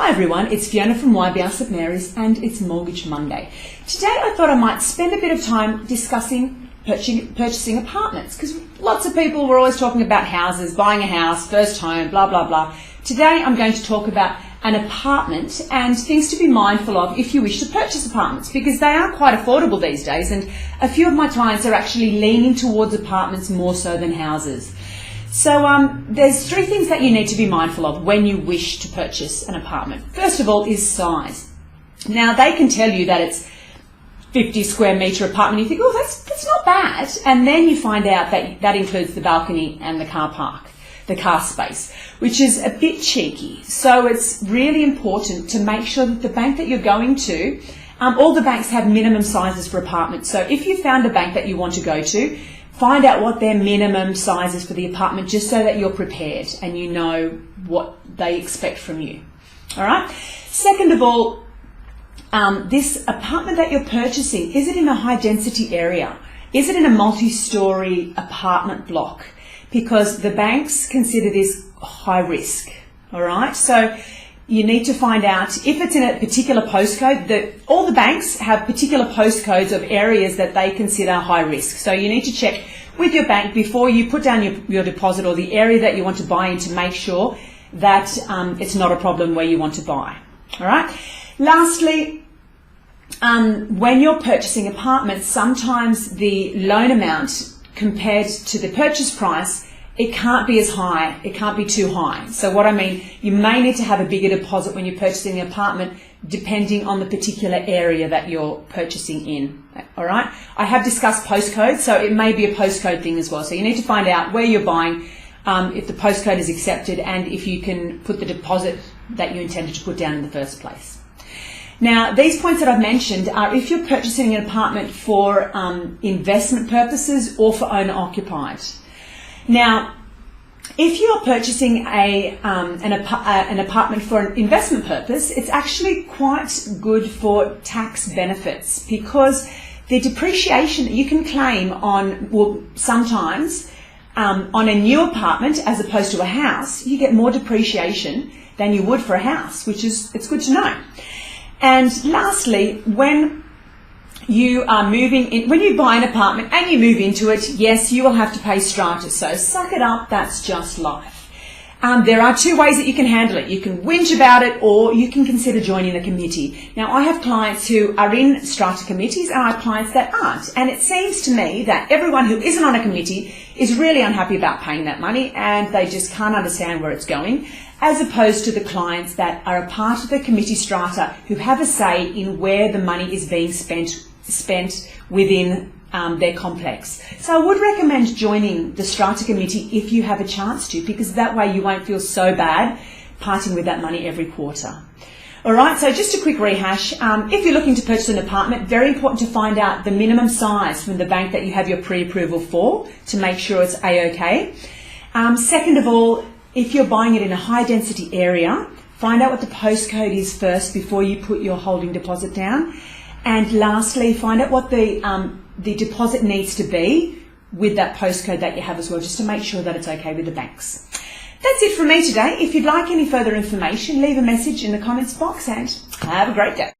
Hi everyone, it's Fiona from YBR St Mary's and it's Mortgage Monday. Today I thought I might spend a bit of time discussing purchasing apartments, because lots of people were always talking about houses, buying a house, first home, blah blah blah. Today I'm going to talk about an apartment and things to be mindful of if you wish to purchase apartments, because they are quite affordable these days and a few of my clients are actually leaning towards apartments more so than houses. So there's three things that you need to be mindful of when you wish to purchase an apartment. First of all is size. Now they can tell you that it's 50 square metre apartment. You think, oh, that's not bad. And then you find out that that includes the balcony and the car park, the car space, which is a bit cheeky. So it's really important to make sure that the bank that you're going to, all the banks have minimum sizes for apartments. So if you found a bank that you want to go to, find out what their minimum size is for the apartment, just so that you're prepared and you know what they expect from you. All right. Second of all, this apartment that you're purchasing, is it in a high density area? Is it in a multi-story apartment block? Because the banks consider this high risk. All right. So you need to find out if it's in a particular postcode. All the banks have particular postcodes of areas that they consider high risk. So you need to check with your bank before you put down your deposit or the area that you want to buy in, to make sure that it's not a problem where you want to buy. All right. Lastly, when you're purchasing apartments, sometimes the loan amount compared to the purchase price, it can't be as high, it can't be too high. So what I mean, you may need to have a bigger deposit when you're purchasing an apartment, depending on the particular area that you're purchasing in. All right. I have discussed postcodes, so it may be a postcode thing as well. So you need to find out where you're buying, if the postcode is accepted, and if you can put the deposit that you intended to put down in the first place. Now, these points that I've mentioned are if you're purchasing an apartment for investment purposes or for owner-occupied. Now, if you're purchasing an apartment for an investment purpose, it's actually quite good for tax benefits, because the depreciation that you can claim on, well, sometimes on a new apartment as opposed to a house, you get more depreciation than you would for a house, which is, it's good to know. And lastly, when you are moving in, when you buy an apartment and you move into it, yes, you will have to pay strata. So suck it up, that's just life. There are two ways that you can handle it. You can whinge about it, or you can consider joining a committee. Now, I have clients who are in strata committees and I have clients that aren't. And it seems to me that everyone who isn't on a committee is really unhappy about paying that money, and they just can't understand where it's going, as opposed to the clients that are a part of the committee strata who have a say in where the money is being spent within their complex. So I would recommend joining the strata committee if you have a chance to, because that way you won't feel so bad parting with that money every quarter. All right, so just a quick rehash. If you're looking to purchase an apartment, very important to find out the minimum size from the bank that you have your pre-approval for, to make sure it's A-OK. Second of all, if you're buying it in a high density area, find out what the postcode is first before you put your holding deposit down. And lastly, find out what the deposit needs to be with that postcode that you have as well, just to make sure that it's okay with the banks. That's it from me today. If you'd like any further information, leave a message in the comments box and have a great day.